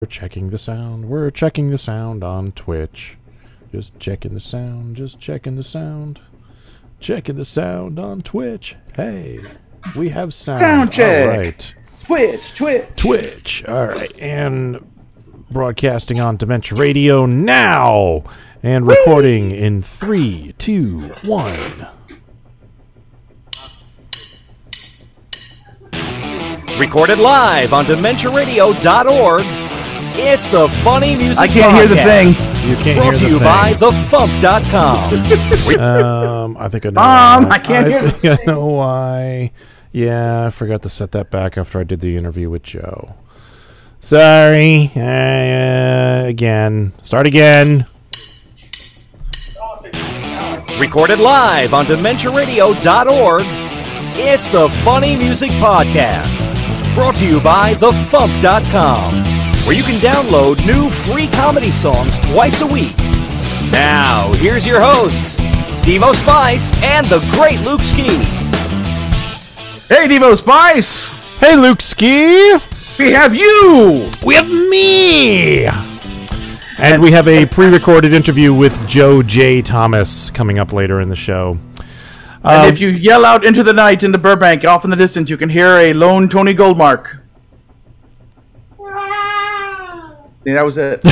We're checking the sound. We're checking the sound on Twitch. Just checking the sound. Just checking the sound. Checking the sound on Twitch. Hey, we have sound. Sound check. All right. Twitch. All right. And broadcasting on Dementia Radio now. And recording in 3, 2, 1. Recorded live on DementiaRadio.org. It's the Funny Music I can't Podcast. hear the thing. You can't hear Brought the to you thing. by TheFump.com. I think I know. Mom, why. I can't hear the think I know why. Yeah, I forgot to set that back after I did the interview with Joe. Sorry. Again. Start again. Recorded live on DementiaRadio.org. It's the Funny Music Podcast. Brought to you by TheFump.com, where you can download new free comedy songs twice a week. Now, here's your hosts, Devo Spice and the great Luke Ski. Hey, Devo Spice. Hey, Luke Ski. We have you. We have me. And we have a pre-recorded interview with Joe J. Thomas coming up later in the show. And if you yell out into the night in the Burbank, off in the distance, you can hear a lone Tony Goldmark. Yeah, that was it.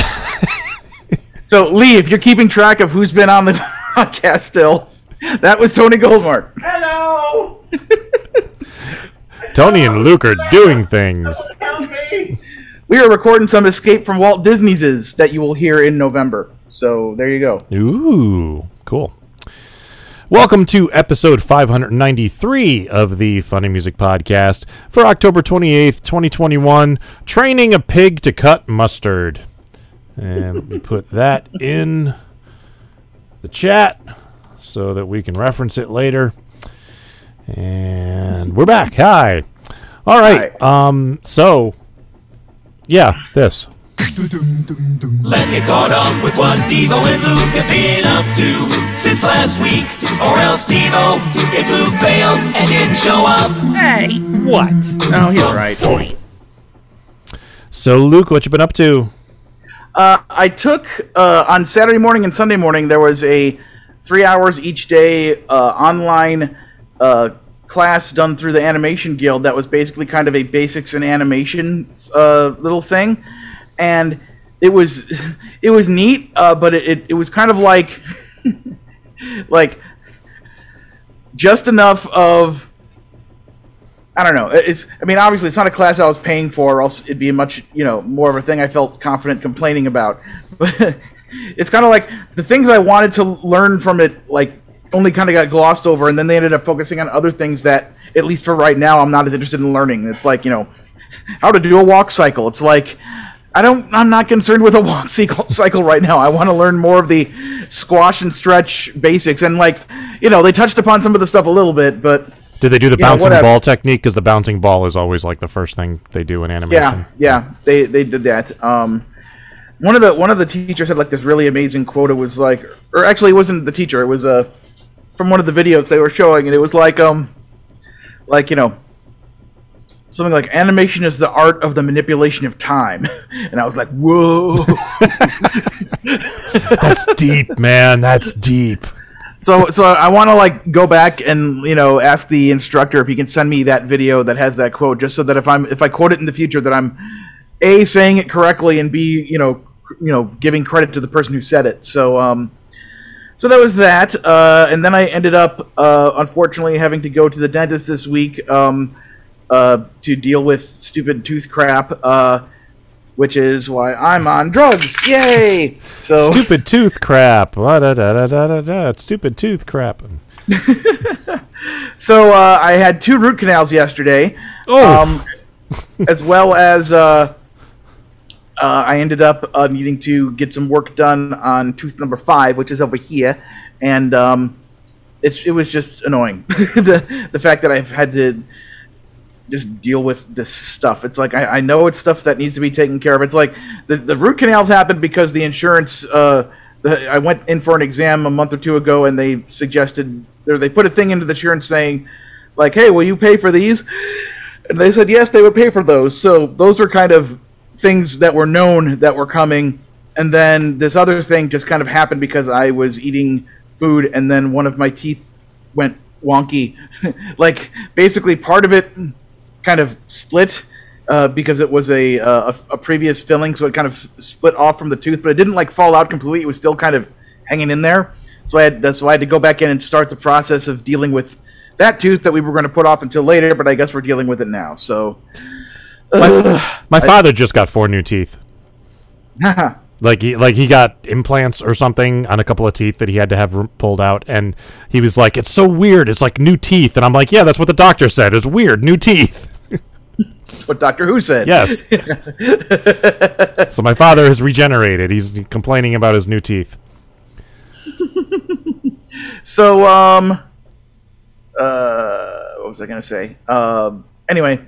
So, Lee, if you're keeping track of who's been on the podcast still, that was Tony Goldmark. Hello! Tony and Luke are doing things. We are recording some Escape from Walt Disney's that you will hear in November. So, there you go. Ooh, cool. Welcome to episode 593 of the Funny Music Podcast for October 28th, 2021, Training a Pig to Cut Mustard. And let me put that in the chat so that we can reference it later. And we're back. Hi. All right. So, yeah, this. Let's get caught up with what Devo and Luke have been up to since last week. Or else Devo, if Luke bailed and didn't show up. Hey, what? Oh, he's right. So, Luke, what you been up to? I took, on Saturday morning and Sunday morning, there was a 3 hours each day online class done through the Animation Guild that was basically kind of a basics in animation little thing. And it was neat, but it was kind of like like just enough of, I don't know. Obviously it's not a class I was paying for, or else it'd be a much more of a thing I felt confident complaining about. But it's kind of like the things I wanted to learn from it, like, only kind of got glossed over, and then they ended up focusing on other things that, at least for right now, I'm not as interested in learning. It's like how to do a walk cycle. It's like, I'm not concerned with a walk cycle right now. I want to learn more of the squash and stretch basics. And they touched upon some of the stuff a little bit, but Did they do the bouncing ball technique? Because the bouncing ball is always like the first thing they do in animation. Yeah, they did that. One of the teachers had like this really amazing quote. It was like, or actually it wasn't the teacher. It was from one of the videos they were showing, and it was something like, animation is the art of the manipulation of time. And I was like, whoa. That's deep, man. That's deep. So I want to go back and ask the instructor if he can send me that video that has that quote, just so that if I quote it in the future, that I'm A, saying it correctly, and B, giving credit to the person who said it. So so that was that, and then I ended up unfortunately having to go to the dentist this week to deal with stupid tooth crap, which is why I'm on drugs. Yay! So stupid tooth crap. Stupid tooth crap. So I had 2 root canals yesterday. Oh. As well as I ended up needing to get some work done on tooth number 5, which is over here, and it was just annoying. the fact that I've had to just deal with this stuff. It's like, I know it's stuff that needs to be taken care of. It's like the root canals happened because the insurance, I went in for an exam a month or 2 ago, and they suggested, or they put a thing into the insurance saying, like, hey, will you pay for these? And they said yes, they would pay for those. So those were kind of things that were known that were coming, and then this other thing just kind of happened because I was eating food, and then one of my teeth went wonky. Like, basically part of it kind of split because it was a previous filling, so it kind of split off from the tooth, but it didn't like fall out completely. It was still kind of hanging in there. So I had to go back in and start the process of dealing with that tooth that we were going to put off until later, but I guess we're dealing with it now. So my father just got 4 new teeth. Like he got implants or something on a couple of teeth that he had to have pulled out, and he was like, "It's so weird. It's like new teeth." And I'm like, "Yeah, that's what the doctor said. It's weird, new teeth." That's what Doctor Who said. Yes. So my father has regenerated. He's complaining about his new teeth. So, what was I going to say? Anyway,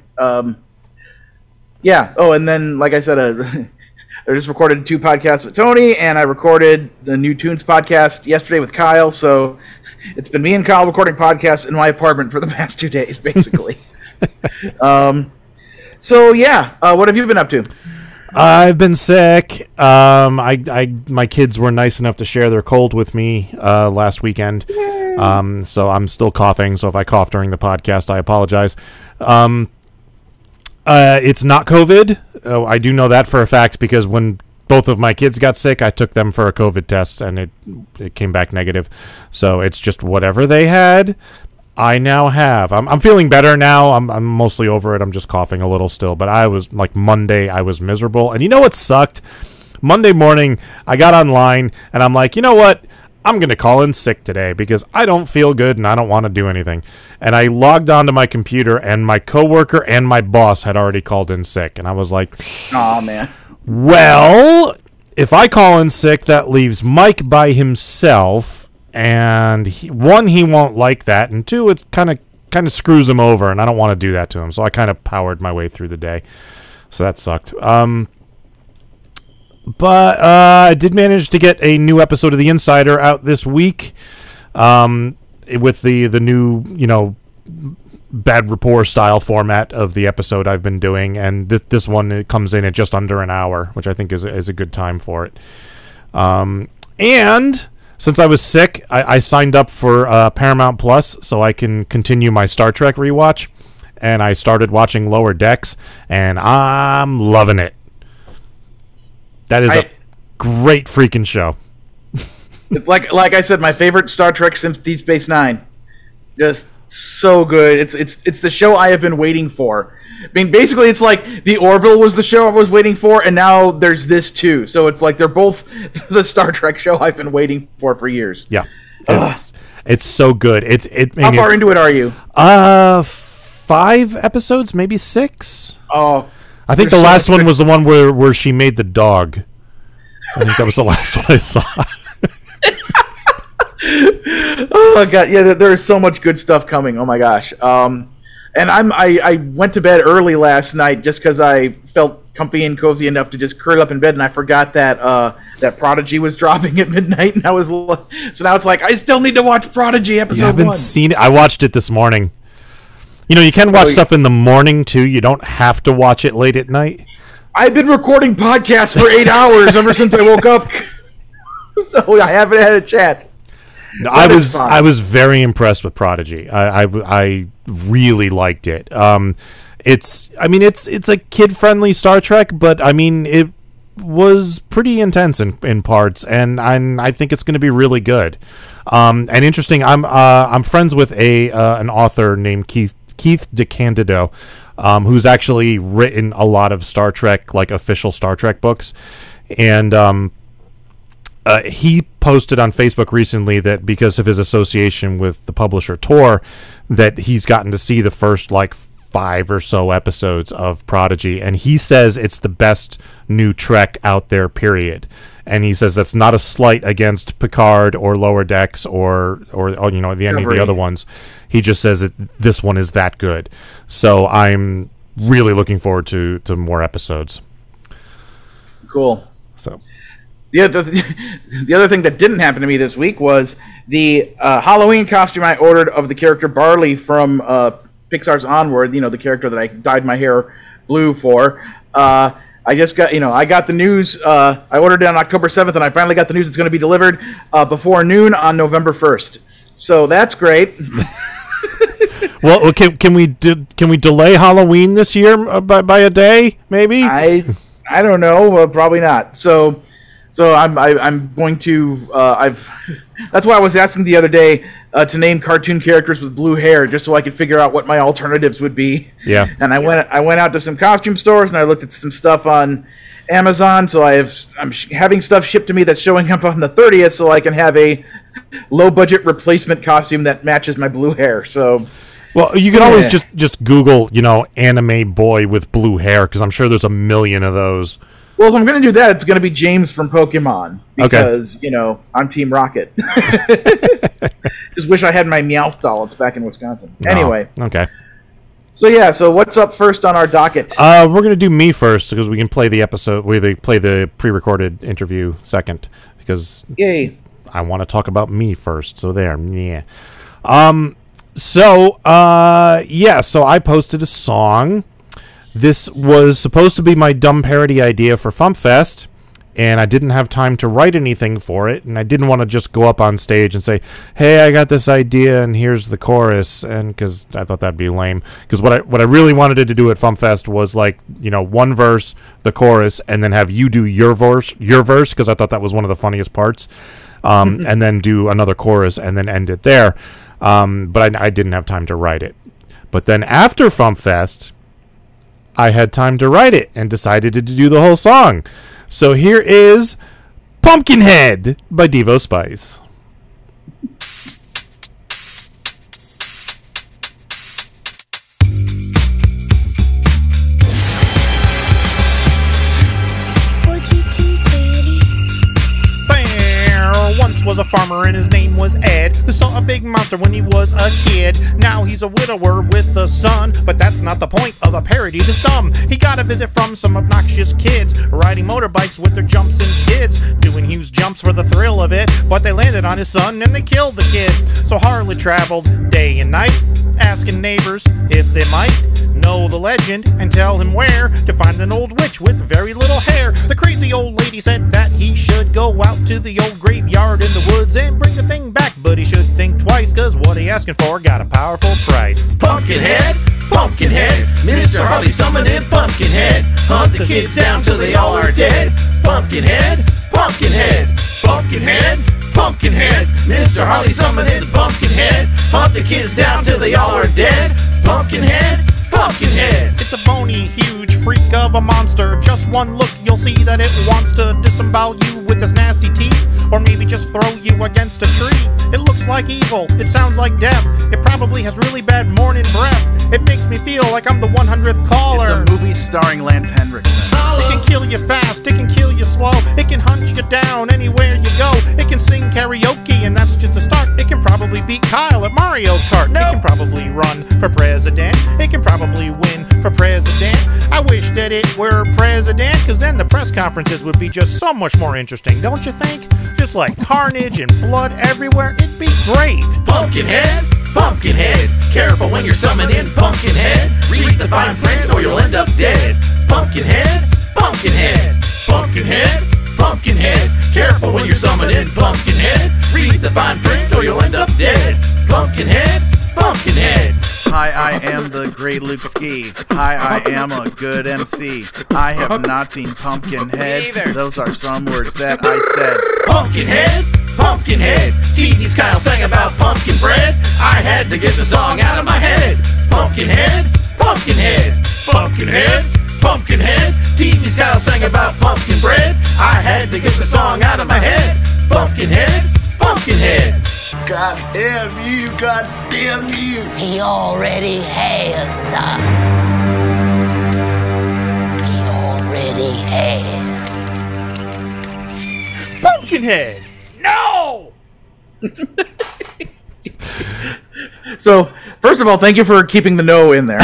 yeah. Oh, and then, like I said, I just recorded 2 podcasts with Tony, and I recorded the New Tunes podcast yesterday with Kyle. So it's been me and Kyle recording podcasts in my apartment for the past 2 days, basically. So yeah, what have you been up to? I've been sick. My kids were nice enough to share their cold with me last weekend. So I'm still coughing. So if I cough during the podcast, I apologize. It's not COVID. I do know that for a fact because when both of my kids got sick, I took them for a COVID test and it came back negative. So it's just whatever they had, I now have. I'm feeling better now. I'm mostly over it. I'm just coughing a little still. But I was like Monday, I was miserable. And you know what sucked? Monday morning, I got online and I'm like, you know what? I'm going to call in sick today because I don't feel good and I don't want to do anything. And I logged onto my computer and my coworker and my boss had already called in sick. And I was like, oh man. Well, if I call in sick, that leaves Mike by himself. And he won't like that. And 2, it kind of screws him over. And I don't want to do that to him. So I kind of powered my way through the day. So that sucked. But I did manage to get a new episode of The Insider out this week with the new, bad rapport style format of the episode I've been doing. And this one, it comes in at just under an hour, which I think is a good time for it. And since I was sick, I signed up for Paramount Plus so I can continue my Star Trek rewatch. And I started watching Lower Decks, and I'm loving it. That is a great freaking show. It's like I said, my favorite Star Trek since Deep Space Nine. Just so good. It's the show I have been waiting for. I mean, basically, it's like the Orville was the show I was waiting for, and now there's this too. So it's like they're both the Star Trek show I've been waiting for years. Yeah, it's so good. How far into it are you? 5 episodes, maybe 6. Oh, I think the last one was the one where she made the dog. I think that was the last one I saw. Oh my god, yeah, there is so much good stuff coming. Oh my gosh. And I went to bed early last night just because I felt comfy and cozy enough to just curl up in bed, and I forgot that that Prodigy was dropping at midnight, and so now it's like I still need to watch Prodigy episode 1. You haven't seen it? I watched it this morning. You can watch stuff in the morning too. You don't have to watch it late at night. I've been recording podcasts for 8 hours ever since I woke up, so I haven't had a chat. No, I was very impressed with Prodigy. I really liked it. It's a kid-friendly Star Trek, but I mean it was pretty intense in parts, and I think it's going to be really good. And interesting. I'm friends with an author named Keith DeCandido, who's actually written a lot of Star Trek, like official Star Trek books, and he posted on Facebook recently that because of his association with the publisher Tor, that he's gotten to see the first 5 or so episodes of Prodigy, and he says it's the best new Trek out there, period. And he says that's not a slight against Picard or Lower Decks or any of the other ones. He just says that this one is that good. So I'm really looking forward to more episodes. Cool. So the other thing that didn't happen to me this week was the Halloween costume I ordered of the character Barley from Pixar's Onward. The character that I dyed my hair blue for. I just got, I got the news. I ordered it on October 7th, and I finally got the news it's going to be delivered before noon on November 1st. So that's great. Well, can we delay Halloween this year by a day, maybe? I don't know. Probably not. So I'm going to. That's why I was asking the other day to name cartoon characters with blue hair, just so I could figure out what my alternatives would be. Yeah. And I went out to some costume stores and I looked at some stuff on Amazon. So I'm having stuff shipped to me that's showing up on the 30th, so I can have a low budget replacement costume that matches my blue hair. So. Well, you can always just Google, anime boy with blue hair, because I'm sure there's a million of those. Well, if I'm going to do that, it's going to be James from Pokemon, because, I'm Team Rocket. Just wish I had my Meowth doll. It's back in Wisconsin. No. Anyway. Okay. So what's up first on our docket? We're going to do me first, because we can play the episode, play the pre-recorded interview second, because Yay. I want to talk about me first, so there. Yeah. So I posted a song. This was supposed to be my dumb parody idea for FuMPFest, and I didn't have time to write anything for it, and I didn't want to just go up on stage and say, hey, I got this idea, and here's the chorus, and because I thought that'd be lame. Because what I really wanted to do at FuMPFest was, one verse, the chorus, and then have you do your verse, because I thought that was one of the funniest parts, and then do another chorus, and then end it there. But I didn't have time to write it. But then after FuMPFest, I had time to write it and decided to do the whole song. So here is Pumpkinhead by Devo Spice. Once was a farmer and his name was Ed, who saw a big monster when he was a kid. Now he's a widower with a son, but that's not the point of a parody this dumb. He got a visit from some obnoxious kids, riding motorbikes with their jumps and skids, doing huge jumps for the thrill of it, but they landed on his son and they killed the kid. So Harley traveled day and night, asking neighbors if they might know the legend and tell him where to find an old witch with very little hair. The crazy old lady said that he should go out to the old graveyard in the woods and bring the thing back, but he should think twice, cause what he asking for got a powerful price. Pumpkinhead, Pumpkinhead, Mr. Harley summoning Pumpkinhead. Hunt the kids down till they all are dead. Pumpkinhead, Pumpkinhead, Pumpkinhead, Pumpkinhead, Mr. Harley summoning Pumpkinhead. Hunt the kids down till they all are dead. Pumpkinhead, Pumpkinhead. It's a bony, huge freak of a monster. Just one look, you'll see that it wants to disembowel you with its nasty teeth, or maybe just throw you against a tree. It looks like evil, it sounds like death. It probably has really bad morning breath. It makes me feel like I'm the 100th caller. It's a movie starring Lance Henriksen. It can kill you fast, it can kill you slow. It can hunt you down anywhere you go. It can sing karaoke, and that's just a start. It can probably beat Kyle at Mario Kart. No. It can probably run for president. It can probably win for president. I wish that it were president, because then the press conferences would be just so much more interesting, don't you think? Just like carnage and blood everywhere, it'd be great. Pumpkinhead, Pumpkinhead, careful when you're summoning Pumpkinhead. Read the fine print or you'll end up dead. Pumpkinhead, Pumpkinhead, Pumpkinhead, Pumpkinhead, careful when you're summoning Pumpkinhead. Read the fine print or you'll end up dead. Pumpkinhead, Pumpkinhead. Hi, I am the great Luke Ski. Hi, I am a good MC. I have not seen Pumpkinhead. Those are some words that I said. Pumpkinhead, Pumpkinhead, TV's Kyle sang about pumpkin bread. I had to get the song out of my head. Pumpkinhead, Pumpkinhead, Pumpkinhead, Pumpkinhead, TV's Kyle sang about pumpkin bread. I had to get the song out of my head. Pumpkinhead, Pumpkinhead. God damn you, God damn you. He already has some. He already has. Pumpkinhead! No! So, first of all, thank you for keeping the no in there.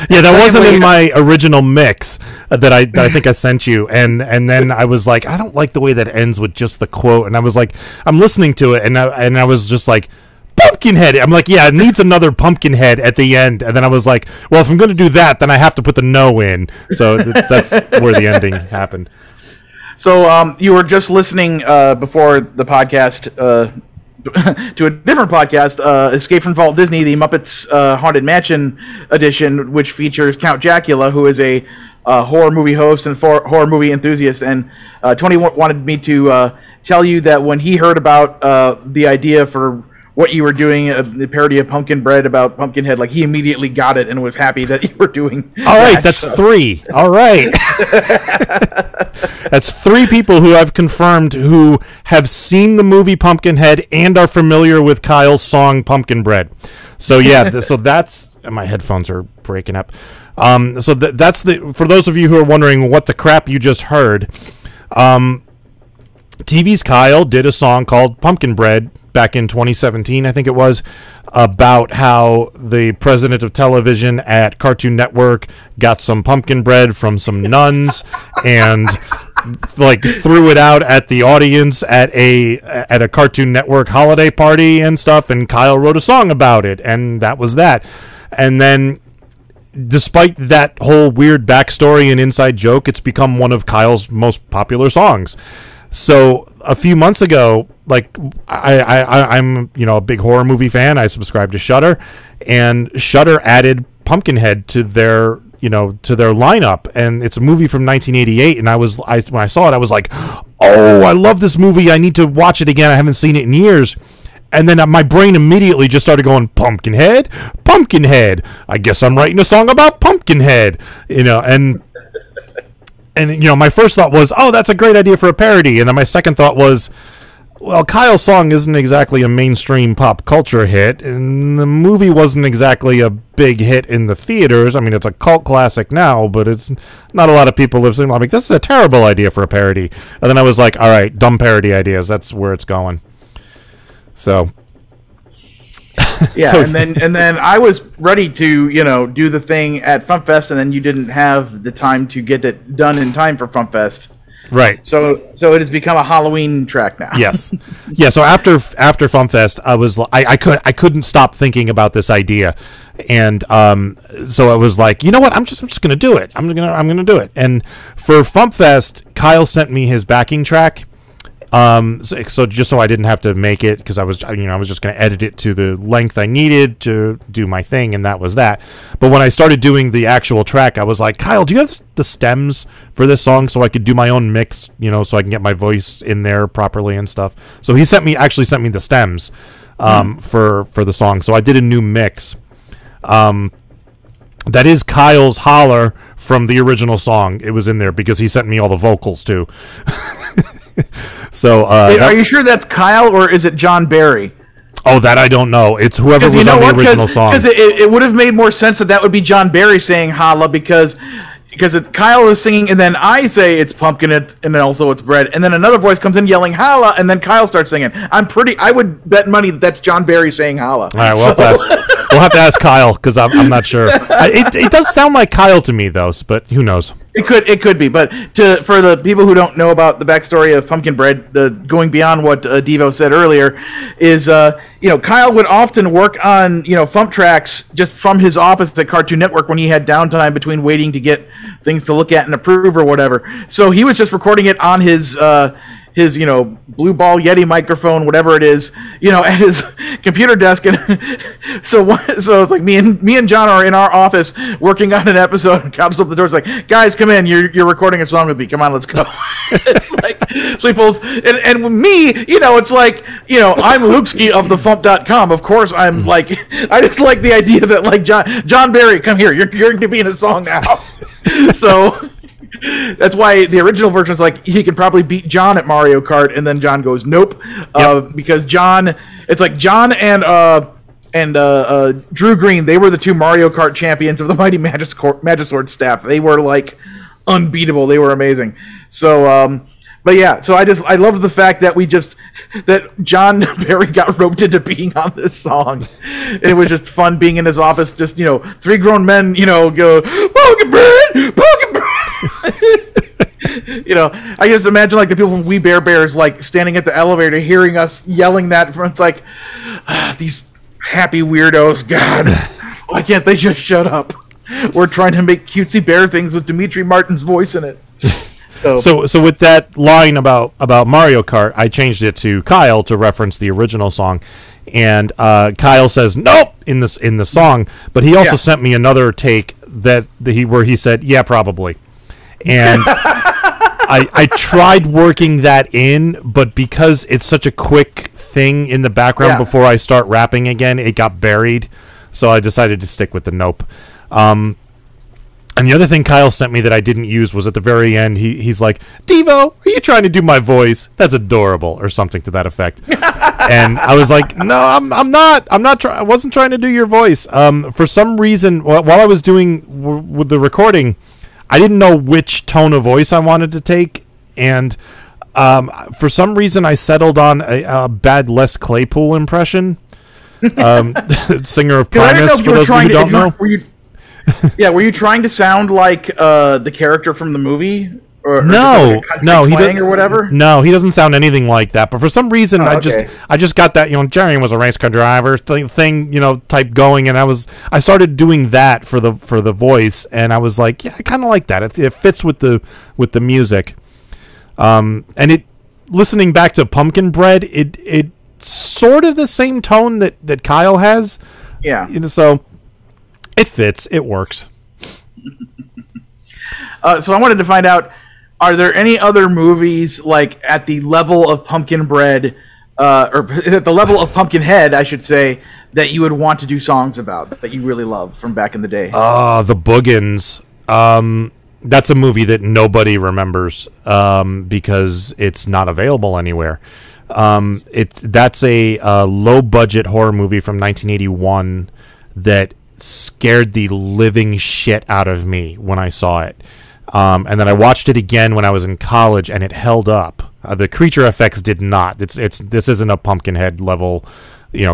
Yeah, that wasn't in my original mix that I think I sent you, and then I was like, I don't like the way that ends with just the quote, and I was like, I'm listening to it, and I was just like, Pumpkinhead. I'm like, yeah, it needs another Pumpkinhead at the end. And then I was like, well, if I'm going to do that, then I have to put the no in. So that's where the ending happened. So you were just listening before the podcast to a different podcast, Escape from Walt Disney, the Muppets Haunted Mansion edition, which features Count Jacula, who is a horror movie host and horror movie enthusiast. And Tony wanted me to tell you that when he heard about the idea for what you were doing, the parody of Pumpkin Bread about Pumpkinhead, like he immediately got it and was happy that you were doing. All right, that's 3. All right. That's 3 people who I've confirmed who have seen the movie Pumpkinhead and are familiar with Kyle's song Pumpkin Bread. So yeah, so that's my headphones are breaking up. So that's for those of you who are wondering what the crap you just heard. TV's Kyle did a song called Pumpkin Bread back in 2017, I think it was, about how the president of television at Cartoon Network got some pumpkin bread from some nuns and like threw it out at the audience at a Cartoon Network holiday party and stuff, and Kyle wrote a song about it, and that was that. And then despite that whole weird backstory and inside joke, it's become one of Kyle's most popular songs. So a few months ago, like I'm a big horror movie fan. I subscribe to Shudder, and Shudder added Pumpkinhead to their lineup, and it's a movie from 1988. And when I saw it, I was like, oh, I love this movie. I need to watch it again. I haven't seen it in years. And then my brain immediately just started going, Pumpkinhead, Pumpkinhead. I guess I'm writing a song about Pumpkinhead, And my first thought was, oh, that's a great idea for a parody. And then my second thought was, well, Kyle's song isn't exactly a mainstream pop culture hit, and the movie wasn't exactly a big hit in the theaters. I mean, it's a cult classic now, but it's not a lot of people have seen it. I'm like, this is a terrible idea for a parody. And then I was like, all right, dumb parody ideas. That's where it's going. So... Yeah, and then I was ready to, do the thing at FuMPFest, and then you didn't have the time to get it done in time for FuMPFest. Right. So it has become a Halloween track now. Yes. Yeah, so after FuMPFest, I couldn't stop thinking about this idea. And so I was like, you know what? I'm just going to do it. I'm going to do it. And for FuMPFest, Kyle sent me his backing track. So just so I didn't have to make it, because I was just going to edit it to the length I needed to do my thing, and that was that. But when I started doing the actual track, I was like, Kyle, do you have the stems for this song so I could do my own mix, so I can get my voice in there properly and stuff? So he actually sent me the stems for the song. So I did a new mix. That is Kyle's holler from the original song. It was in there because he sent me all the vocals too. So, are you sure that's Kyle, or is it John Barry? Oh, that I don't know. It's whoever was on the original song. Because it would have made more sense that would be John Barry saying "holla," because Kyle is singing, and then I say it's pumpkin, and then also it's bread, and then another voice comes in yelling "holla," and then Kyle starts singing. I would bet money that's John Barry saying "holla." All right, we'll have to ask Kyle, because I'm not sure. It does sound like Kyle to me, though, but who knows? It could be, but for the people who don't know about the backstory of Pumpkin Bread, going beyond what Devo said earlier, is Kyle would often work on FuMP tracks just from his office at Cartoon Network when he had downtime between waiting to get things to look at and approve or whatever. So he was just recording it on his Blue Ball Yeti microphone, whatever it is, at his computer desk, and so it's like me and John are in our office working on an episode, and comes up the door, it's like, guys, come in, you're recording a song with me, come on, let's go. It's like, so he pulls, and me, it's like, I'm Lukeski of the FuMP.com, of course I'm like, I just like the idea that like, John Barry, come here, you're going to be in a song now. So that's why the original version is like he can probably beat John at Mario Kart, and then John goes nope, because it's like John and Drew Green, they were the 2 Mario Kart champions of the Mighty Magisword staff. They were like unbeatable. They were amazing. So but yeah, so I love the fact that that John Barry got roped into being on this song. It was just fun being in his office, just 3 grown men, go Pumpkin Bread, Pumpkin Bread. I just imagine like the people from We Bare Bears like standing at the elevator, hearing us yelling that. It's like these Happy weirdos, God. Why can't they just shut up? We're trying to make cutesy bear things with Dimitri Martin's voice in it. So with that line about Mario Kart, I changed it to Kyle to reference the original song, and Kyle says nope in the song, but he also sent me another take where he said yeah probably, and I tried working that in, but because it's such a quick thing in the background before I start rapping again, it got buried, so I decided to stick with the nope. And the other thing Kyle sent me that I didn't use was at the very end, he's like, Devo, are you trying to do my voice? That's adorable, or something to that effect. And I was like, no, I'm not. I wasn't trying to do your voice. For some reason, while I was doing with the recording, I didn't know which tone of voice I wanted to take. And for some reason, I settled on a bad Les Claypool impression. Singer of Primus, for those who don't know. Were you trying to sound like the character from the movie? Or no, he doesn't, or whatever. No, he doesn't sound anything like that. But for some reason, I just got that Jerry was a race car driver thing, type going, and I started doing that for the voice, and I was like, yeah, I kind of like that. It fits with the music. And listening back to Pumpkin Bread, it sort of the same tone that Kyle has. Yeah. So it fits. It works. So I wanted to find out, are there any other movies like at the level of Pumpkin Bread, or at the level of Pumpkinhead, I should say, that you would want to do songs about, that you really love from back in the day? The Boogans. That's a movie that nobody remembers because it's not available anywhere. That's a low-budget horror movie from 1981 that scared the living shit out of me when I saw it. And then I watched it again when I was in college, and it held up. The creature effects did not. This isn't a Pumpkinhead level,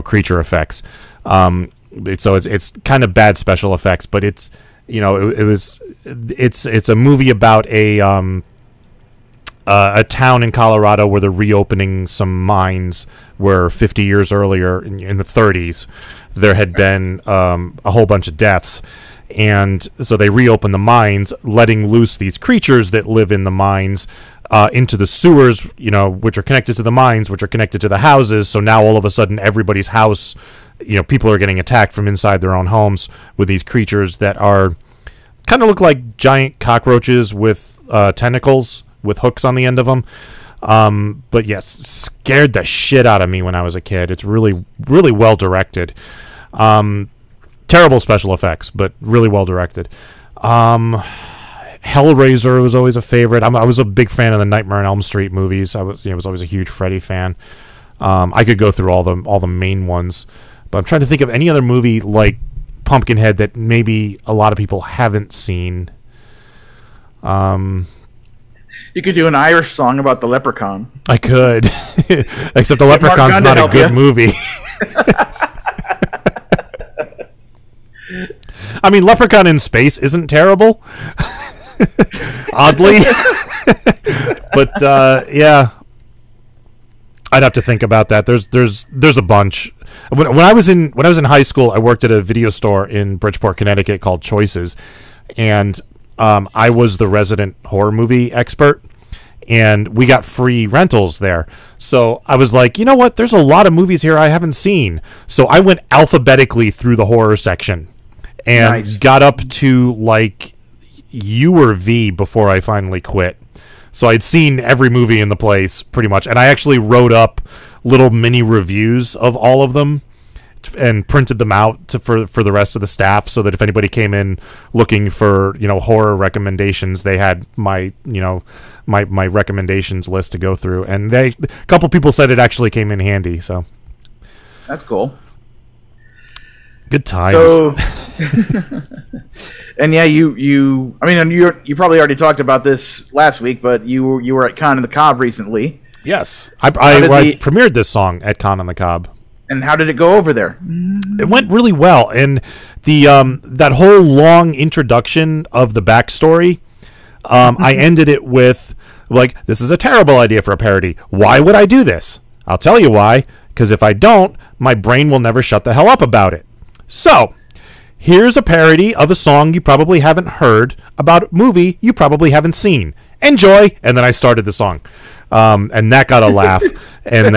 creature effects. It's kind of bad special effects, but it's a movie about a town in Colorado where they're reopening some mines where 50 years earlier in the 30s there had been a whole bunch of deaths, and so they reopen the mines, letting loose these creatures that live in the mines into the sewers, which are connected to the mines, which are connected to the houses. So now all of a sudden everybody's house, people are getting attacked from inside their own homes with these creatures that are kind of look like giant cockroaches with tentacles with hooks on the end of them. But yes, scared the shit out of me when I was a kid. It's really, really well directed. Terrible special effects, but really well directed. Hellraiser was always a favorite. I was a big fan of the Nightmare on Elm Street movies. I was always a huge Freddy fan. I could go through all the main ones, but I'm trying to think of any other movie like Pumpkinhead that maybe a lot of people haven't seen. You could do an Irish song about the leprechaun. I could, except the leprechaun's not a good movie. I mean, Leprechaun in Space isn't terrible, oddly, but yeah, I'd have to think about that. There's a bunch. When I was in high school, I worked at a video store in Bridgeport, Connecticut called Choices, and I was the resident horror movie expert, and we got free rentals there. So I was like, you know what? There's a lot of movies here I haven't seen. So I went alphabetically through the horror section and got up to like U or V before I finally quit. So I'd seen every movie in the place pretty much, and I actually wrote up little mini reviews of all of them and printed them out for the rest of the staff, so that if anybody came in looking for horror recommendations, they had my my recommendations list to go through. And a couple people said it actually came in handy. So that's cool. Good times. So, and yeah, you probably already talked about this last week, but you were at Con on the Cob recently. Yes, I premiered this song at Con on the Cob. And how did it go over there? It went really well, and the that whole long introduction of the backstory, I ended it with like, "This is a terrible idea for a parody. Why would I do this? I'll tell you why. because if I don't, my brain will never shut the hell up about it. So, here's a parody of a song you probably haven't heard about a movie you probably haven't seen. Enjoy! And then I started the song. And that got a laugh. and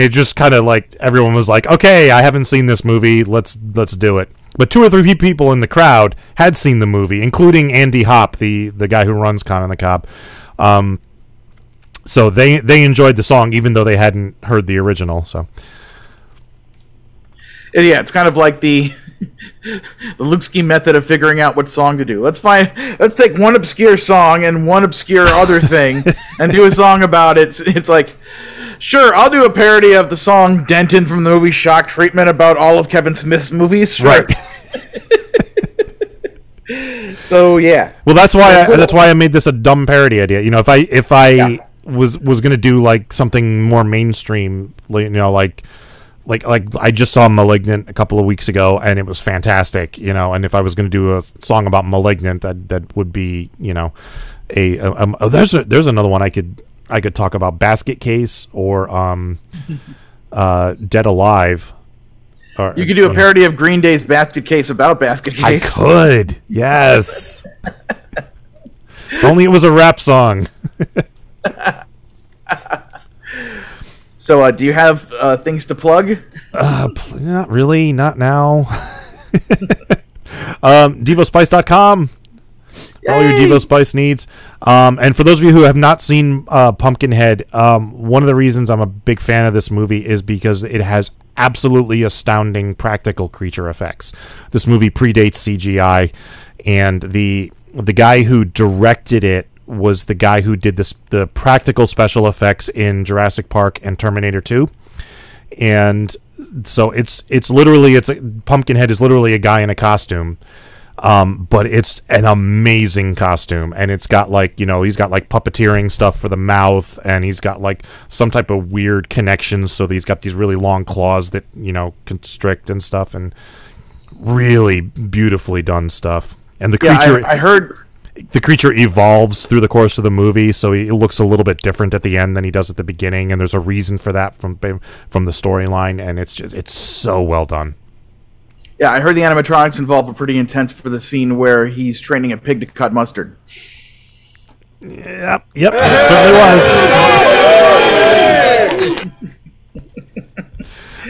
it just kind of like, everyone was like, okay, I haven't seen this movie. Let's do it. But 2 or 3 people in the crowd had seen the movie, including Andy Hopp, the guy who runs Con on the Cob. So they enjoyed the song, even though they hadn't heard the original. So, yeah, it's kind of like the Lukesky method of figuring out what song to do. Let's take one obscure song and one obscure other thing and do a song about it. It's like, sure, I'll do a parody of the song Denton from the movie Shock Treatment about all of Kevin Smith's movies. Sure. Right. So yeah. Well, that's why I made this a dumb parody idea. You know, if I was going to do like something more mainstream, you know, like I just saw Malignant a couple of weeks ago and it was fantastic, you know, and if I was going to do a song about Malignant, that would be, you know, there's another one I could talk about, Basket Case or Dead Alive. You could do a parody of Green Day's Basket Case about Basket Case. I could, yes. If only it was a rap song. So, do you have things to plug? Not really, not now. DevoSpice.com. All your Devo Spice needs. And for those of you who have not seen Pumpkinhead, one of the reasons I'm a big fan of this movie is because it has absolutely astounding practical creature effects. This movie predates CGI, and the guy who directed it was the guy who did the practical special effects in Jurassic Park and Terminator 2. And so it's Pumpkinhead is literally a guy in a costume. But it's an amazing costume, and it's got like, you know, he's got like puppeteering stuff for the mouth, and he's got like some type of weird connections, so that he's got these really long claws that, you know, constrict and stuff, and really beautifully done stuff. And the creature, I heard the creature evolves through the course of the movie, so he looks a little bit different at the end than he does at the beginning, and there's a reason for that from the storyline, and it's so well done. Yeah, I heard the animatronics involved were pretty intense for the scene where he's training a pig to cut mustard. Yep, it certainly was.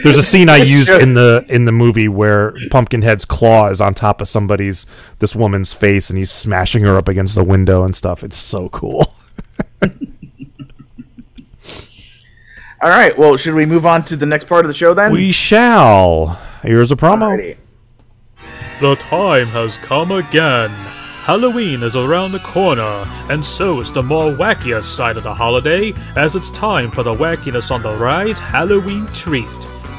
There's a scene I used in the movie where Pumpkinhead's claw is on top of this woman's face, and he's smashing her up against the window and stuff. It's so cool. All right, well, should we move on to the next part of the show then? We shall. Here's a promo. Alrighty. The time has come again. Halloween is around the corner, and so is the more wackiest side of the holiday, as it's time for the Wackiness on the Rise Halloween treat.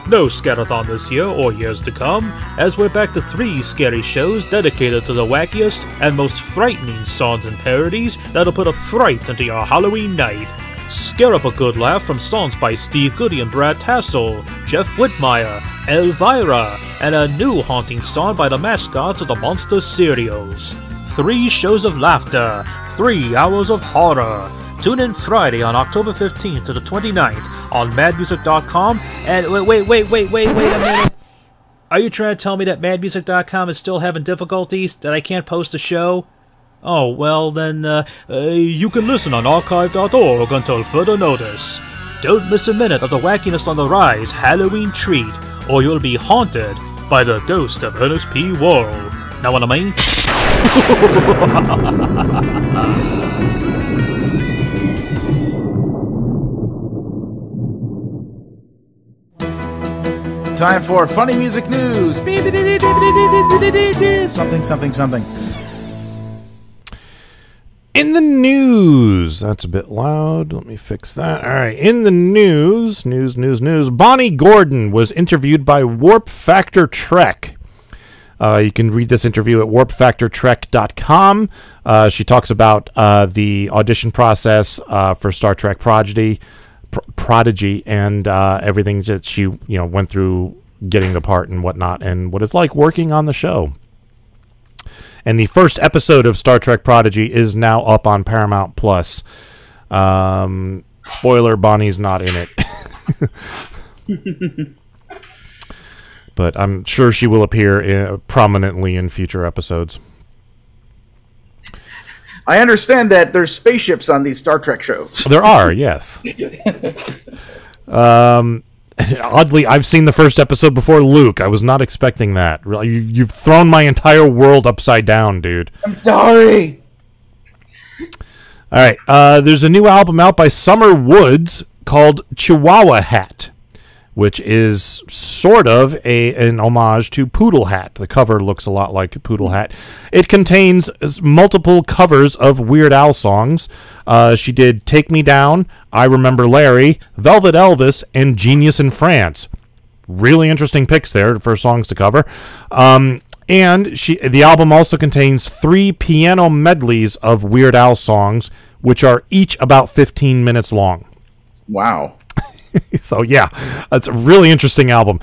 No Scarathon this year or years to come, as we're back to 3 scary shows dedicated to the wackiest and most frightening songs and parodies that'll put a fright into your Halloween night. Scare up a good laugh from songs by Steve Goody and Brad Tassel, Jeff Whitmire, Elvira, and a new haunting song by the mascots of the Monster cereals. 3 shows of laughter, 3 hours of horror. Tune in Friday on October 15th to the 29th on madmusic.com, and wait a minute. Are you trying to tell me that madmusic.com is still having difficulties, that I can't post a show? Oh, well then, you can listen on archive.org until further notice. Don't miss a minute of the Wackiness on the Rise Halloween treat, or you'll be haunted by the ghost of Ernest P. Worrell. Know what I mean? Time for funny music news. Something. In the news, that's a bit loud. Let me fix that. All right. In the news. Bonnie Gordon was interviewed by Warp Factor Trek. You can read this interview at warpfactortrek.com. She talks about the audition process for Star Trek Prodigy, and everything that she went through getting the part and whatnot, and what it's like working on the show. And the first episode of Star Trek Prodigy is now up on Paramount Plus. Spoiler: Bonnie's not in it. But I'm sure she will appear prominently in future episodes. I understand that there's spaceships on these Star Trek shows. There are, yes. Oddly, I've seen the first episode before Luke. I was not expecting that. You've thrown my entire world upside down, dude. I'm sorry. All right. There's a new album out by Summer Woods called Chihuahua Hat, which is sort of an homage to Poodle Hat. The cover looks a lot like Poodle Hat. It contains multiple covers of Weird Al songs. She did Take Me Down, I Remember Larry, Velvet Elvis, and Genius in France. Really interesting picks there for songs to cover. And the album also contains 3 piano medleys of Weird Al songs, which are each about 15 minutes long. Wow. So yeah, it's a really interesting album.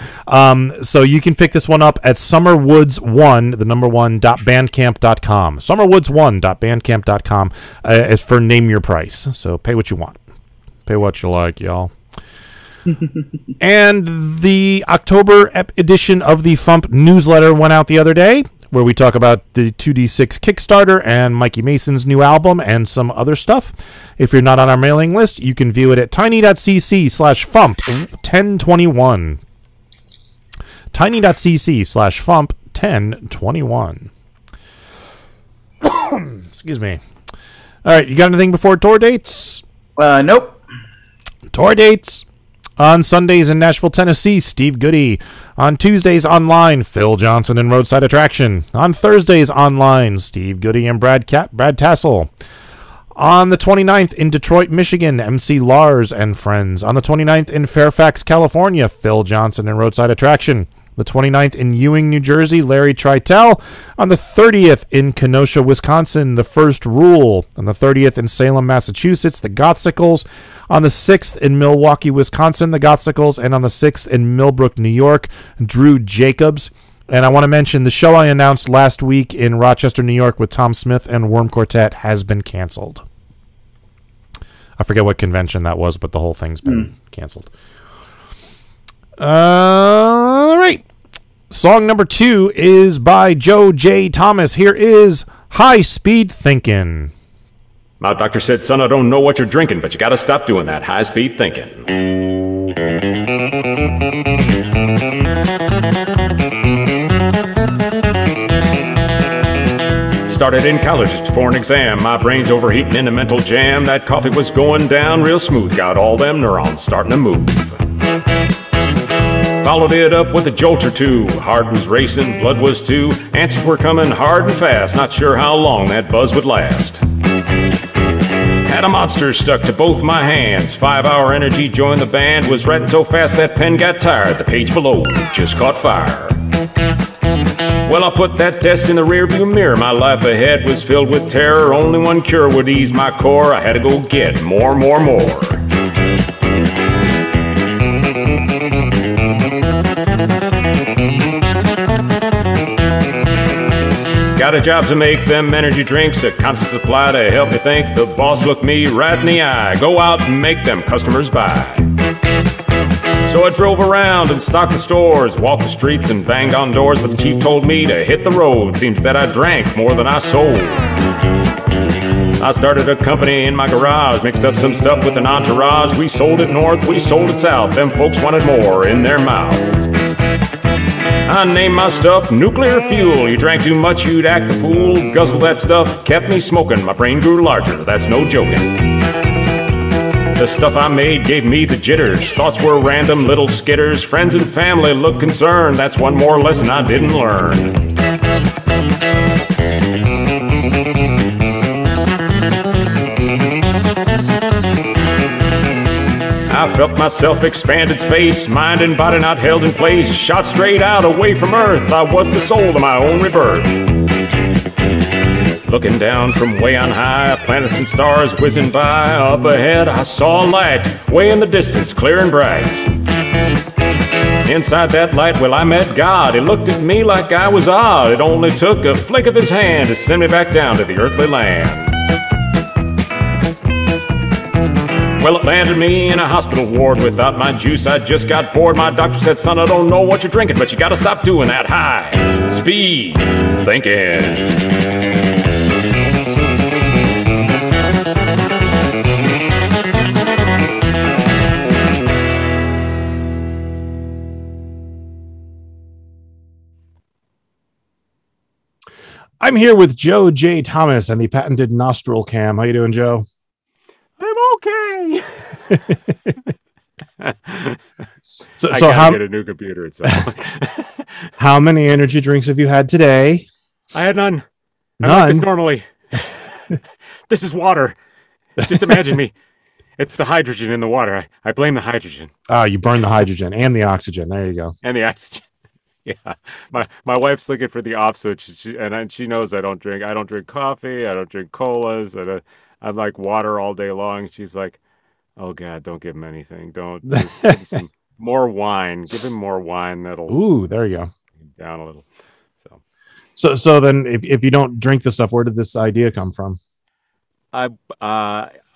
So you can pick this one up at summerwoods1, the number 1.bandcamp.com. Summerwoods1.bandcamp.com is for name your price. So pay what you want. Pay what you like, y'all. And the October edition of the FuMP Newsletter went out the other day, where we talk about the 2D6 Kickstarter and Mikey Mason's new album and some other stuff. If you're not on our mailing list, you can view it at tiny.cc/FuMP1021. Tiny.cc/FuMP1021. Excuse me. All right, you got anything before tour dates? Nope. Tour dates. On Sundays in Nashville, Tennessee, Steve Goody. On Tuesdays online, Phil Johnson and Roadside Attraction. On Thursdays online, Steve Goody and Brad Tassel. On the 29th in Detroit, Michigan, MC Lars and Friends. On the 29th in Fairfax, California, Phil Johnson and Roadside Attraction. The 29th in Ewing, New Jersey, Larry Tritel. On the 30th in Kenosha, Wisconsin, The First Rule. On the 30th in Salem, Massachusetts, The Gothsicles. On the 6th in Milwaukee, Wisconsin, The Gothsicles. And on the 6th in Millbrook, New York, Drew Jacobs. And I want to mention the show I announced last week in Rochester, New York with Tom Smith and Worm Quartet has been canceled. I forget what convention that was, but the whole thing's been canceled. All right. Song number 2 is by Joe J. Thomas. Here is High Speed Thinkin'. My doctor said, son, I don't know what you're drinking, but you gotta stop doing that high speed thinking. Started in college just before an exam. My brain's overheating in a mental jam. That coffee was going down real smooth. Got all them neurons starting to move. Followed it up with a jolt or two. Heart was racing, blood was too. Answers were coming hard and fast. Not sure how long that buzz would last. Had a monster stuck to both my hands. 5-hour energy joined the band. Was writing so fast that pen got tired. The page below just caught fire. Well, I put that test in the rearview mirror. My life ahead was filled with terror. Only one cure would ease my core. I had to go get more. Got a job to make them energy drinks, a constant supply to help me think. The boss looked me right in the eye. Go out and make them customers buy. So I drove around and stocked the stores, walked the streets and banged on doors, but the chief told me to hit the road. Seems that I drank more than I sold. I started a company in my garage, mixed up some stuff with an entourage. We sold it north, we sold it south. Them folks wanted more in their mouth. I named my stuff nuclear fuel. You drank too much, you'd act the fool. Guzzled that stuff, kept me smoking. My brain grew larger, that's no joking. The stuff I made gave me the jitters. Thoughts were random little skitters. Friends and family looked concerned. That's one more lesson I didn't learn. I felt myself expanded space, mind and body not held in place. Shot straight out away from Earth. I was the soul of my own rebirth. Looking down from way on high, planets and stars whizzing by. Up ahead I saw a light, way in the distance, clear and bright. Inside that light, well, I met God. He looked at me like I was odd. It only took a flick of his hand to send me back down to the earthly land. Well, it landed me in a hospital ward without my juice. I just got bored. My doctor said, son, I don't know what you're drinking, but you gotta stop doing that high speed thinking. I'm here with Joe J. Thomas and the patented nostril cam. How you doing, Joe? I'm okay. So I gotta how get a new computer at some point. how many energy drinks have you had today? I had none. None? I like this normally. This is water. Just imagine me. It's the hydrogen in the water. I blame the hydrogen. Oh, you burned the hydrogen and the oxygen. There you go. And the oxygen. Yeah, my wife's looking for the off switch, she knows I don't drink coffee, I don't drink colas, I like water all day long. She's like, oh God, don't give him anything. Don't just give him some more wine. Give him more wine. That'll there you go. Down a little. So then, if you don't drink the stuff, where did this idea come from? I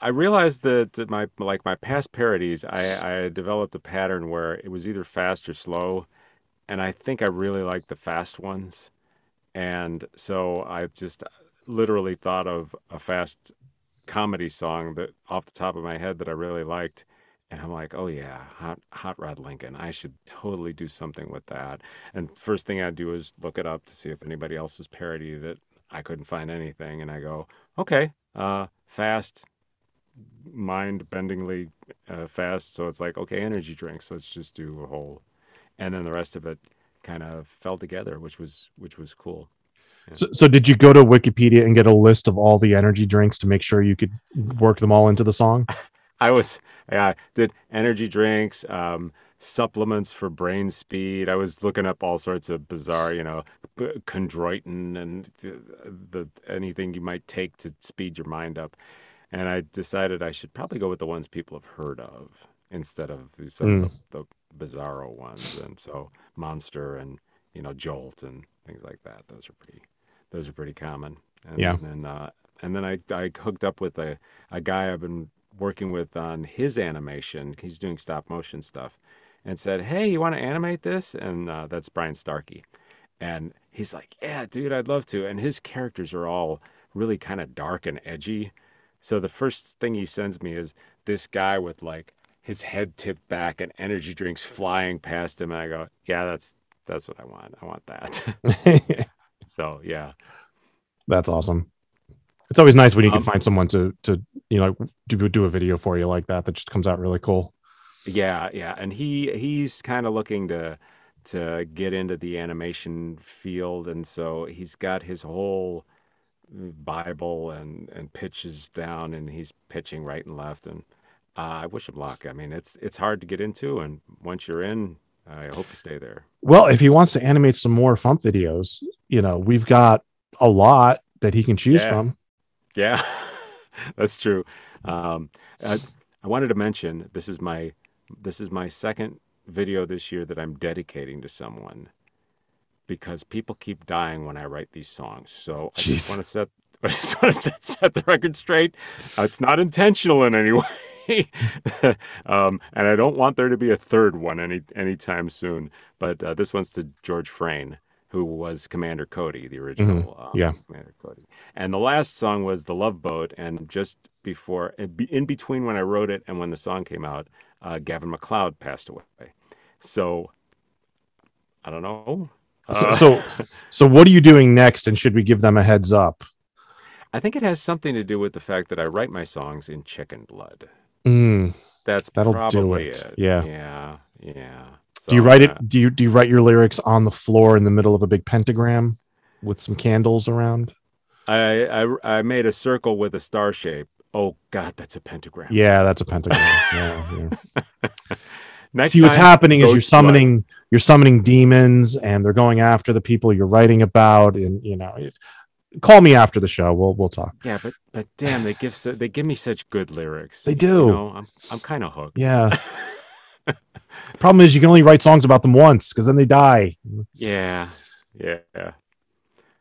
realized that my past parodies, I developed a pattern where it was either fast or slow. And I think I really like the fast ones. And so I just literally thought of a fast comedy song that off the top of my head that I really liked. And I'm like, oh yeah, Hot Rod Lincoln. I should totally do something with that. And first thing I'd do is look it up to see if anybody else has parodied it. I couldn't find anything. And I go, okay, fast, mind-bendingly fast. So it's like, okay, energy drinks. Let's just do a whole... And then the rest of it kind of fell together, which was cool. Yeah. So did you go to Wikipedia and get a list of all the energy drinks to make sure you could work them all into the song? I did energy drinks, supplements for brain speed. I was looking up all sorts of bizarre, chondroitin and anything you might take to speed your mind up. And I decided I should probably go with the ones people have heard of instead of some of the bizarro ones. And so Monster and Jolt and things like that, those are pretty common. And then I hooked up with a guy I've been working with on his animation. He's doing stop motion stuff, and said, hey, you want to animate this? And that's Brian Starkey. And he's like, yeah, dude, I'd love to. And his characters are all really kind of dark and edgy. So the first thing he sends me is this guy with like his head tipped back and energy drinks flying past him. And I go, yeah, that's what I want. I want that. So, yeah. That's awesome. It's always nice when you can find someone to do a video for you like that just comes out really cool. Yeah. And he's kind of looking to get into the animation field. And so he's got his whole Bible and pitches down, and he's pitching right and left. And I wish him luck. I mean, it's hard to get into, and once you're in, I hope you stay there. Well, if he wants to animate some more FuMP videos, we've got a lot that he can choose from. Yeah, that's true. I wanted to mention this is my second video this year that I'm dedicating to someone, because people keep dying when I write these songs. So I just want to set the record straight. It's not intentional in any way. And I don't want there to be a third one anytime soon. But this one's to George Frayne, who was Commander Cody, the original Commander Cody. And the last song was The Love Boat, and just before, in between when I wrote it and when the song came out, Gavin MacLeod passed away. So, I don't know. So what are you doing next, and should we give them a heads up? I think it has something to do with the fact that I write my songs in chicken blood. That'll probably do it. Yeah. So, do you write it? Do you write your lyrics on the floor in the middle of a big pentagram with some candles around? I made a circle with a star shape. Oh God, that's a pentagram. Yeah, that's a pentagram. Yeah. See, what's happening is you're summoning demons, and they're going after the people you're writing about, and call me after the show. We'll talk. Yeah, but damn, they give me such good lyrics. They do. I'm kind of hooked. Yeah. Problem is, you can only write songs about them once, because then they die. Yeah.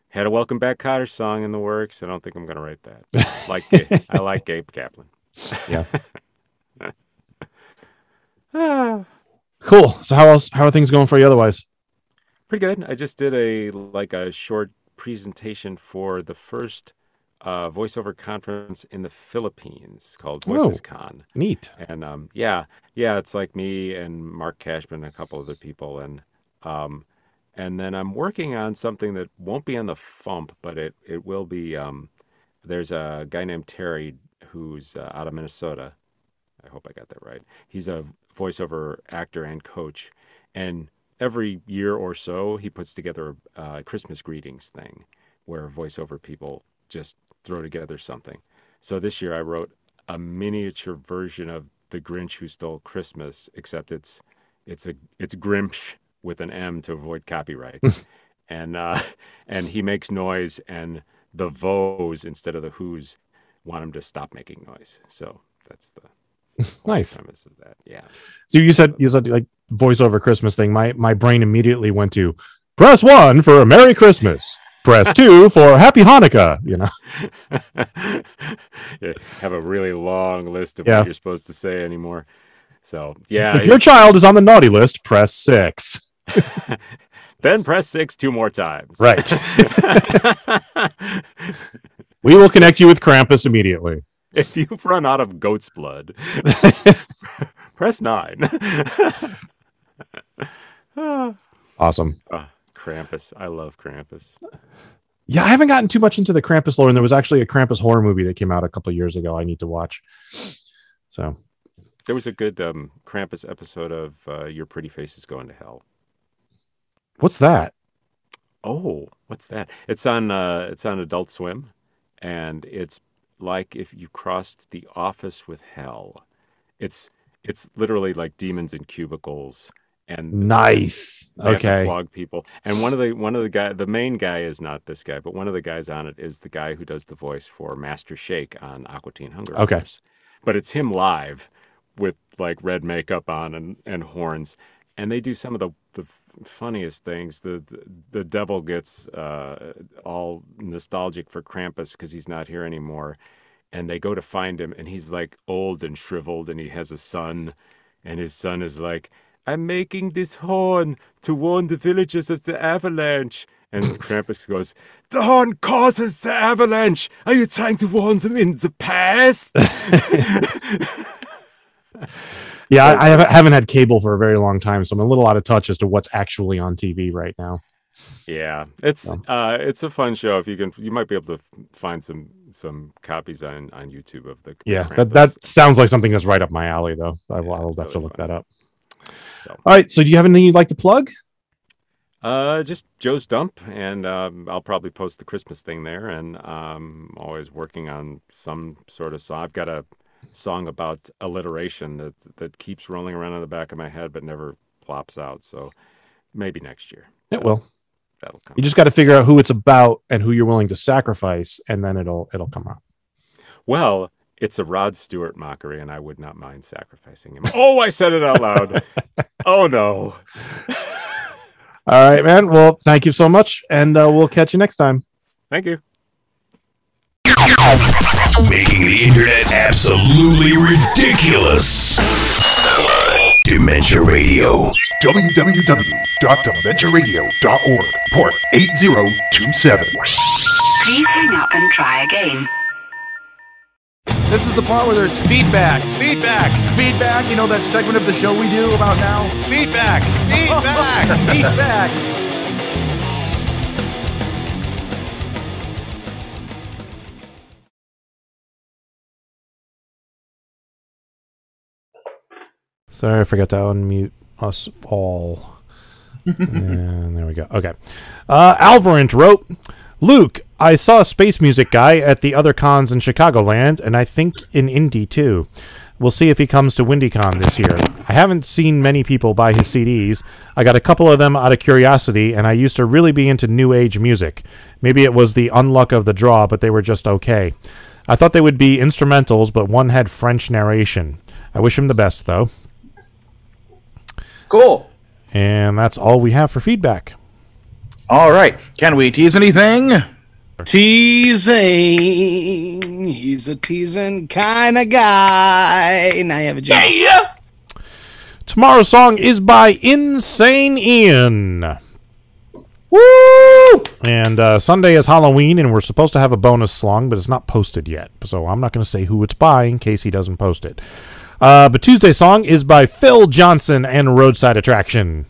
Had a Welcome Back Kotter song in the works. I don't think I'm going to write that. I like Gabe Kaplan. Yeah. Cool. So how are things going for you otherwise? Pretty good. I just did a short presentation for the first voiceover conference in the Philippines called VoicesCon. Neat. And yeah, it's like me and Mark Cashman and a couple other people, and then I'm working on something that won't be on the FuMP, but it will be. There's a guy named Terry who's out of Minnesota. I hope I got that right. He's a voiceover actor and coach, and every year or so he puts together a Christmas greetings thing where voiceover people just throw together something. So this year I wrote a miniature version of The Grinch Who Stole Christmas, except it's Grimsh with an M to avoid copyrights. and he makes noise, and the Vos instead of the Who's want him to stop making noise. So that's the nice premise of that. Yeah. So you said like voiceover Christmas thing. My brain immediately went to press 1 for a Merry Christmas. Press 2 for Happy Hanukkah, you know. Yeah, have a really long list of what you're supposed to say anymore. So, yeah. If your child is on the naughty list, press 6. Then press 6 2 more times. Right. We will connect you with Krampus immediately. If you've run out of goat's blood, press 9. Awesome. Krampus. I love Krampus. Yeah, I haven't gotten too much into the Krampus lore, and there was actually a Krampus horror movie that came out a couple of years ago I need to watch. So there was a good Krampus episode of Your Pretty Face is Going to Hell. What's that? Oh, what's that? It's on Adult Swim, and it's like if you crossed The Office with hell. It's literally like demons in cubicles. And nice. Okay. Flog people. And one of the guy, the main guy is not this guy, but one of the guys on it is the guy who does the voice for Master Shake on Aqua Teen Hunger Force. But it's him live with like red makeup on and horns. And they do some of the funniest things. The devil gets all nostalgic for Krampus because he's not here anymore. And they go to find him, and he's like old and shriveled, and he has a son, and his son is like, I'm making this horn to warn the villagers of the avalanche. And Krampus goes, the horn causes the avalanche. Are you trying to warn them in the past? Yeah, I haven't had cable for a very long time, so I'm a little out of touch as to what's actually on TV right now. Yeah, it's a fun show. If you might be able to find some copies on YouTube of the that sounds like something that's right up my alley, though. I'll have to look that up. So. All right, so do you have anything you'd like to plug? Just Joe's Dump, and I'll probably post the Christmas thing there, and I'm always working on some sort of song. I've got a song about alliteration that keeps rolling around in the back of my head but never plops out, so maybe next year. It will. That'll come. You just got to figure out who it's about and who you're willing to sacrifice, and then it'll come out. Well, it's a Rod Stewart mockery, and I would not mind sacrificing him. Oh, I said it out loud. Oh, no. All right, man. Well, thank you so much, and we'll catch you next time. Thank you. Making the internet absolutely ridiculous. Dementia Radio. www.dementiaradio.org. Port 8027. Please hang up and try again. This is the part where there's feedback. Feedback. Feedback. You know that segment of the show we do about now? Feedback. Feedback. Feedback. Sorry, I forgot to unmute us all. And there we go. Okay. Alvarant wrote, Luke, I saw a space music guy at the other cons in Chicagoland, and I think in Indy too. We'll see if he comes to WindyCon this year. I haven't seen many people buy his CDs. I got a couple of them out of curiosity, and I used to really be into new age music. Maybe it was the unluck of the draw, but they were just okay. I thought they would be instrumentals, but one had French narration. I wish him the best, though. Cool. And that's all we have for feedback. All right. Can we tease anything? Teasing. He's a teasing kind of guy. Now you have a job. Yeah. Tomorrow's song is by Insane Ian. Woo! And Sunday is Halloween, and we're supposed to have a bonus song, but it's not posted yet. So I'm not going to say who it's by in case he doesn't post it. But Tuesday's song is by Phil Johnson and Roadside Attraction.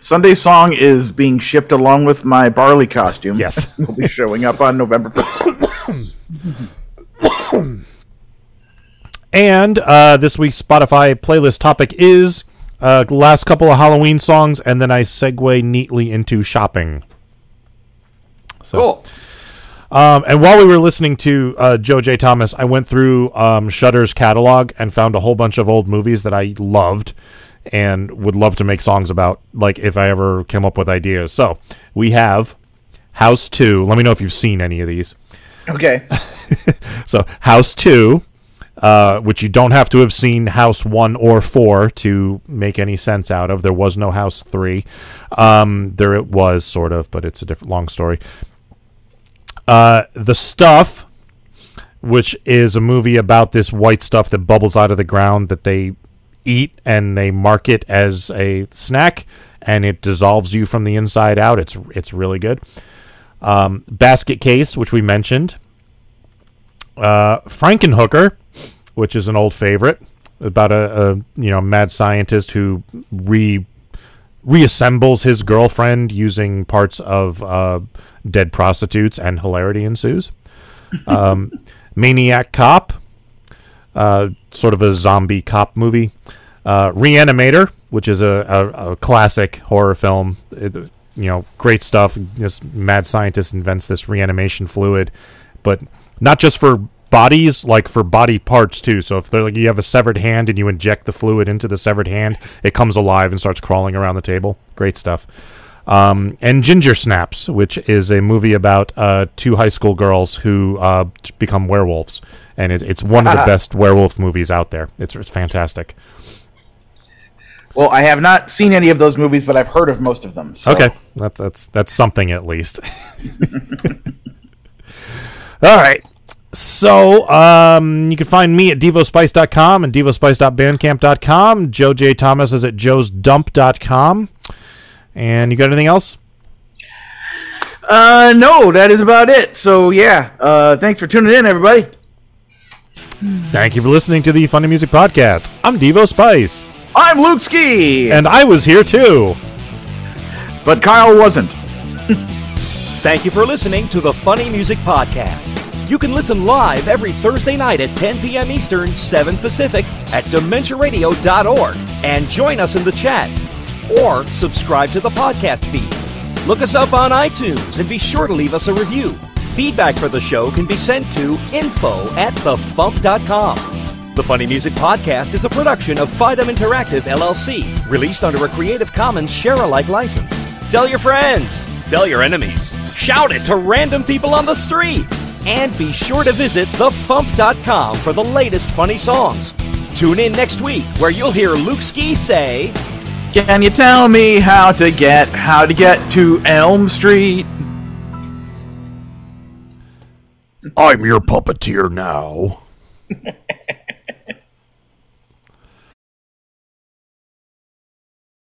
Sunday's song is being shipped along with my Barley costume. Yes. Will be showing up on November 1st. And this week's Spotify playlist topic is last couple of Halloween songs, and then I segue neatly into shopping. So, cool. And while we were listening to Joe J. Thomas, I went through Shudder's catalog and found a whole bunch of old movies that I loved and would love to make songs about, like if I ever come up with ideas. So we have House 2. Let me know if you've seen any of these. Okay. So House 2, which you don't have to have seen House 1 or 4 to make any sense out of. There was no House 3. There it was, sort of, but it's a different long story. The Stuff, which is a movie about this white stuff that bubbles out of the ground that they eat and they market as a snack, and it dissolves you from the inside out. It's really good. Basket Case, which we mentioned. Frankenhooker, which is an old favorite, about a mad scientist who reassembles his girlfriend using parts of dead prostitutes, and hilarity ensues. Maniac Cop, sort of a zombie cop movie. Reanimator, which is a classic horror film. Great stuff. This mad scientist invents this reanimation fluid, but not just for bodies, like for body parts too. So if you have a severed hand and you inject the fluid into the severed hand, it comes alive and starts crawling around the table. Great stuff. And Ginger Snaps, which is a movie about two high school girls who become werewolves, and it's one of the best werewolf movies out there. It's fantastic. Well, I have not seen any of those movies, but I've heard of most of them. So. Okay, that's something at least. All right. So you can find me at devospice.com and devospice.bandcamp.com. Joe J. Thomas is at joesdump.com. And you got anything else? No, that is about it. So, yeah, thanks for tuning in, everybody. Thank you for listening to the Funny Music Podcast. I'm Devo Spice. I'm Luke Ski. And I was here, too. But Kyle wasn't. Thank you for listening to the Funny Music Podcast. You can listen live every Thursday night at 10 p.m. Eastern, 7 Pacific at DementiaRadio.org and join us in the chat. Or subscribe to the podcast feed. Look us up on iTunes and be sure to leave us a review. Feedback for the show can be sent to info@thefump.com. The Funny Music Podcast is a production of Fidem Interactive, LLC, released under a Creative Commons share-alike license. Tell your friends. Tell your enemies. Shout it to random people on the street. And be sure to visit thefump.com for the latest funny songs. Tune in next week where you'll hear Luke Ski say... Can you tell me how to get to Elm Street? I'm your puppeteer now.